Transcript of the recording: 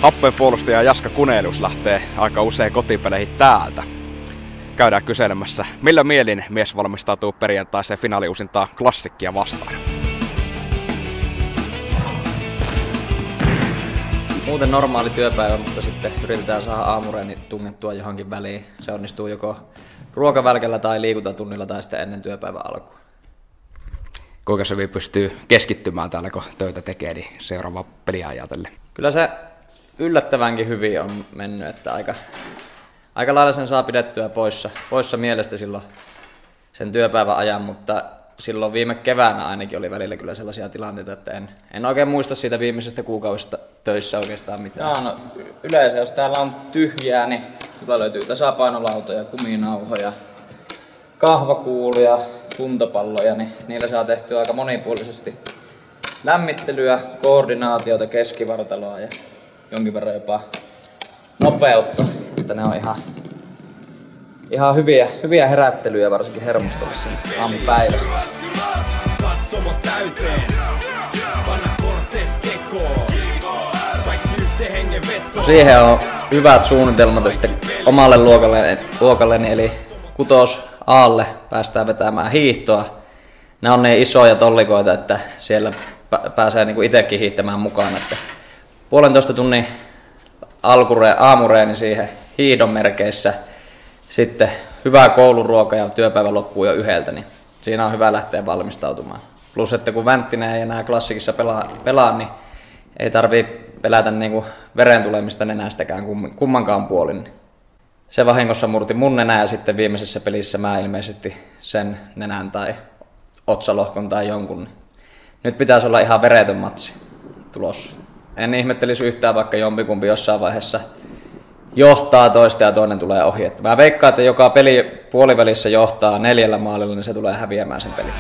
Happeen puolustaja Jaska Kunelius lähtee aika usein kotipeleihin täältä. Käydään kyselemässä, millä mielin mies valmistautuu perjantaiseen finaaliusintaan Klassikkia vastaan. Muuten normaali työpäivä, mutta sitten yritetään saada aamureeni tungettua johonkin väliin. Se onnistuu joko ruokavälkellä tai liikuntatunnilla tai sitten ennen työpäivän alkua. Kuinka se pystyy keskittymään täällä, kun töitä tekee, niin seuraavaa peliä ajatellen? Kyllä se yllättävänkin hyvin on mennyt, että aika lailla sen saa pidettyä poissa mielestä silloin sen työpäivän ajan, mutta silloin viime keväänä ainakin oli välillä kyllä sellaisia tilanteita, että en oikein muista siitä viimeisestä kuukaudesta töissä oikeastaan mitään. No, yleensä jos täällä on tyhjää, niin tuolta löytyy tasapainolautoja, kuminauhoja, kahvakuulia, kuntopalloja, niin niillä saa tehtyä aika monipuolisesti lämmittelyä, koordinaatiota, keskivartaloa ja jonkin verran jopa nopeutta, että ne on ihan hyviä herättelyjä varsinkin hermostollissa aamupäivästä. Siihen on hyvät suunnitelmat, että omalle luokalleni eli 6 A:lle päästään vetämään hiihtoa. Ne on niin isoja tollikoita, että siellä pääsee niinku itsekin hiihtämään mukaan. Että 1,5 tunnin aamureeni siihen hiihdon merkeissä. Sitten hyvää kouluruoka ja työpäivä loppuu jo 1:00, niin siinä on hyvä lähteä valmistautumaan. Plus, että kun Vänttinen ei enää Klassikissa pelaa, niin ei tarvii pelätä niinku veren tulemista nenästäkään kummankaan puolin. Se vahingossa murti mun nenää ja sitten viimeisessä pelissä mä ilmeisesti sen nenän tai otsalohkon tai jonkun. Nyt pitäisi olla ihan veretön matsi tulossa. En ihmettelisi yhtään, vaikka jompikumpi jossain vaiheessa johtaa toista ja toinen tulee ohi. Että mä veikkaan, että joka peli puolivälissä johtaa 4 maalilla, niin se tulee häviämään sen pelin.